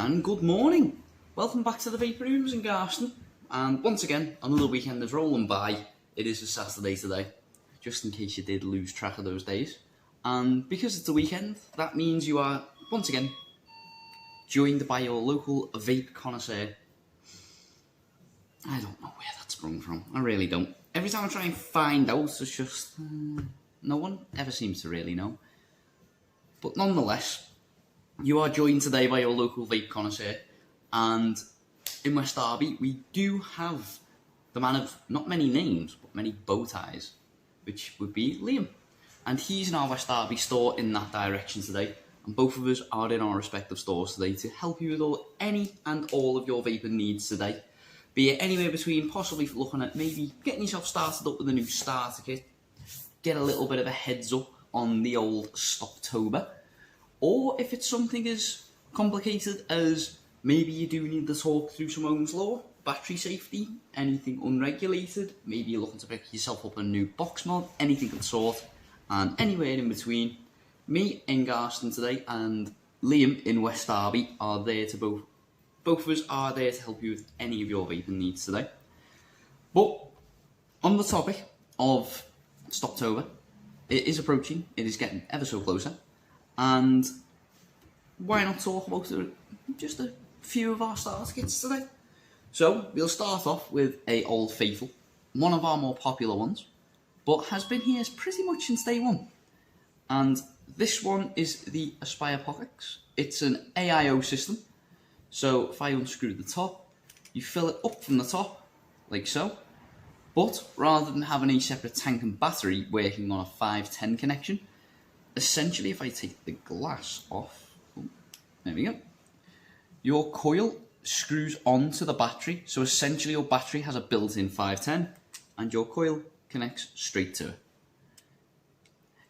And good morning. Welcome back to the Vape Rooms in Garston. And once again, another weekend is rolling by. It is a Saturday today, just in case you did lose track of those days. And because it's a weekend, that means you are, once again, joined by your local vape connoisseur. I don't know where that sprung from. I really don't. Every time I try and find out, it's just... no one ever seems to really know. But nonetheless, you are joined today by your local vape connoisseur. And in West Derby, we do have the man of not many names, but many bow ties, which would be Liam. And he's in our West Derby store in that direction today. And both of us are in our respective stores today to help you with any and all of your vaping needs today. Be it anywhere between possibly looking at maybe getting yourself started up with a new starter kit, get a little bit of a heads up on the old Stoptober, or if it's something as complicated as maybe you do need to talk through some Ohm's law, battery safety, anything unregulated, maybe you're looking to pick yourself up a new box mod, anything of the sort, and anywhere in between, me in Garston today and Liam in West Derby are there to both of us are there to help you with any of your vaping needs today. But on the topic of Stoptober, it is approaching, it is getting ever so closer, and why not talk about just a few of our starter kits today? So we'll start off with a Old Faithful, one of our more popular ones, but has been here pretty much since day one. And this one is the Aspire Pockets. It's an AIO system. So if I unscrew the top, you fill it up from the top, like so. But rather than having a separate tank and battery working on a 510 connection, essentially if I take the glass off, there we go, your coil screws onto the battery. So essentially your battery has a built-in 510 and your coil connects straight to it.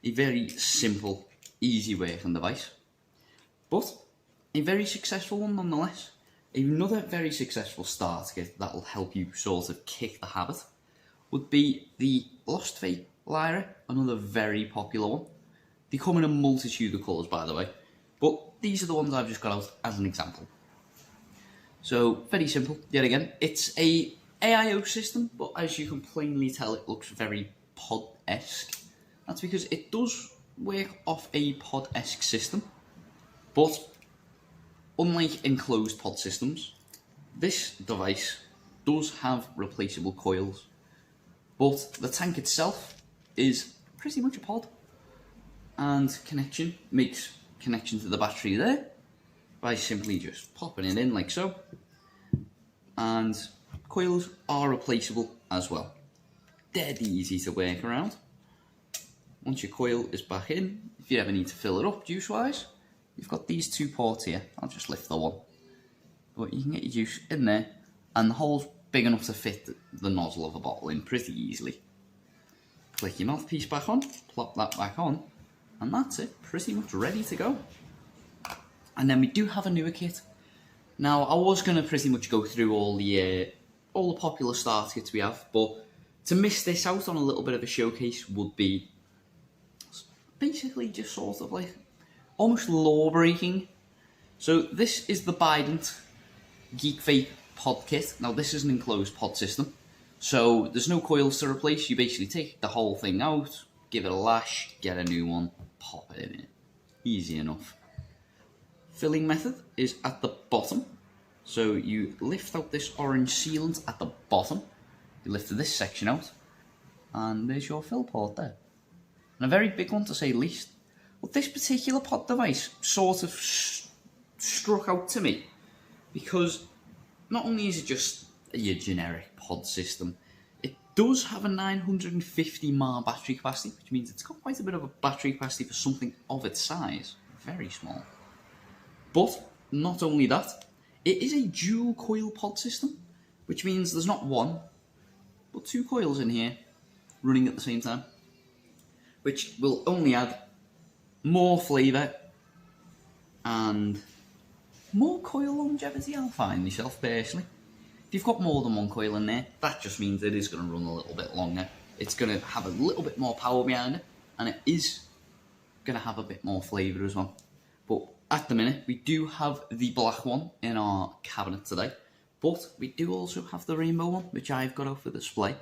A very simple, easy working device. But a very successful one nonetheless. Another very successful starter kit that will help you sort of kick the habit would be the Lost Vape Lyra, another very popular one. They come in a multitude of colours, by the way, but these are the ones I've just got out as an example. So, very simple, yet again. It's a AIO system, but as you can plainly tell, it looks very pod-esque. That's because it does work off a pod-esque system, but unlike enclosed pod systems, this device does have replaceable coils, but the tank itself is pretty much a pod, and makes connection to the battery there by simply just popping it in like so, and coils are replaceable as well. Dead easy to work around. Once your coil is back in, if you ever need to fill it up juice wise, you've got these two ports here. I'll just lift the one. But you can get your juice in there, and the hole's big enough to fit the nozzle of a bottle in pretty easily. Click your mouthpiece back on, plop that back on, and that's it, pretty much ready to go. And then we do have a newer kit. Now, I was going to pretty much go through all the popular starter kits we have, but to miss this out on a little bit of a showcase would be basically just sort of like almost law-breaking. So this is the Bident Geek Vape pod kit. Now this is an enclosed pod system, so there's no coils to replace. You basically take the whole thing out, give it a lash, get a new one, pop it in. Easy enough. Filling method is at the bottom. So you lift out this orange sealant at the bottom, you lift this section out, and there's your fill port there. And a very big one to say the least. But this particular pod device sort of struck out to me because not only is it just your generic pod system, it does have a 950 mAh battery capacity, which means it's got quite a bit of a battery capacity for something of its size. Very small. But not only that, it is a dual coil pod system, which means there's not one, but two coils in here running at the same time, which will only add more flavour and more coil longevity, I'll find myself personally. If you've got more than one coil in there, that just means it is going to run a little bit longer. It's going to have a little bit more power behind it, and it is going to have a bit more flavour as well. But at the minute, we do have the black one in our cabinet today, but we do also have the rainbow one, which I've got out for display.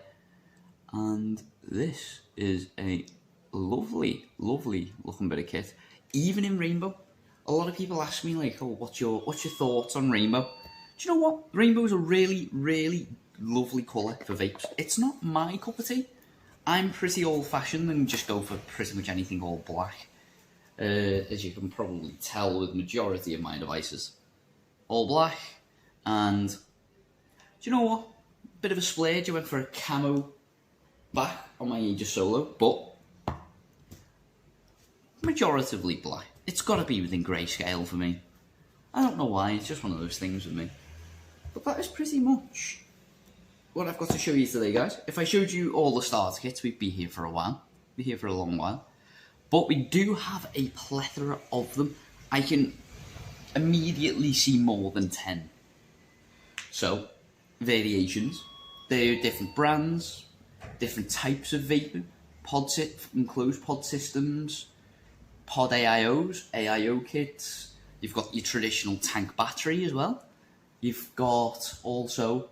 And this is a lovely, lovely looking bit of kit, even in rainbow. A lot of people ask me like, "Oh, what's your thoughts on rainbow?" Do you know what? Rainbow is a really, really lovely colour for vapes. It's not my cup of tea. I'm pretty old-fashioned and just go for pretty much anything all black. As you can probably tell with the majority of my devices, all black. And do you know what? Bit of a splurge. I went for a camo back on my Aegis Solo, but majoritively black. It's got to be within grayscale for me. I don't know why, it's just one of those things with me. But that is pretty much what I've got to show you today, guys. If I showed you all the starter kits, we'd be here for a while. Be here for a long while. But we do have a plethora of them. I can immediately see more than 10. So, variations. They're different brands, different types of vaping, enclosed pod systems, pod AIOs, AIO kits. You've got your traditional tank battery as well. You've got also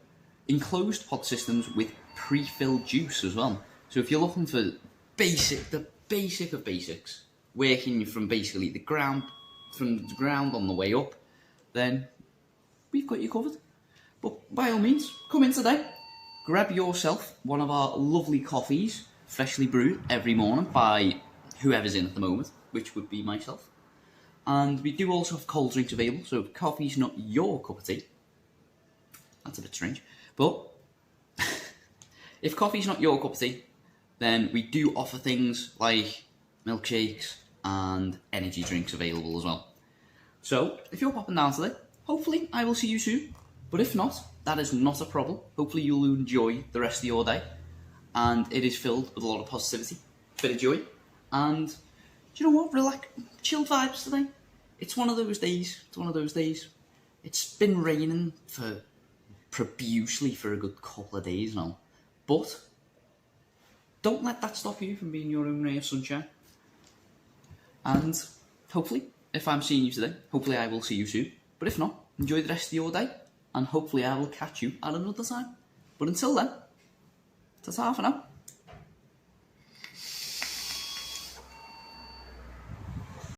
enclosed pod systems with pre-filled juice as well. So if you're looking for the basic of basics, working from basically the ground on the way up, then we've got you covered. But by all means, come in today, grab yourself one of our lovely coffees, freshly brewed every morning by whoever's in at the moment, which would be myself. And we do also have cold drinks available, so if coffee's not your cup of tea, that's a bit strange, but if coffee's not your cup of tea, then we do offer things like milkshakes and energy drinks available as well. So if you're popping down today, hopefully I will see you soon. But if not, that is not a problem. Hopefully you'll enjoy the rest of your day. And it is filled with a lot of positivity, a bit of joy. And do you know what? Relax, chill vibes today. It's one of those days. It's been raining profusely for a good couple of days now. But don't let that stop you from being your own ray of sunshine. And hopefully, if I'm seeing you today, hopefully I will see you soon. But if not, enjoy the rest of your day. And hopefully I will catch you at another time. But until then, ta-ta for now.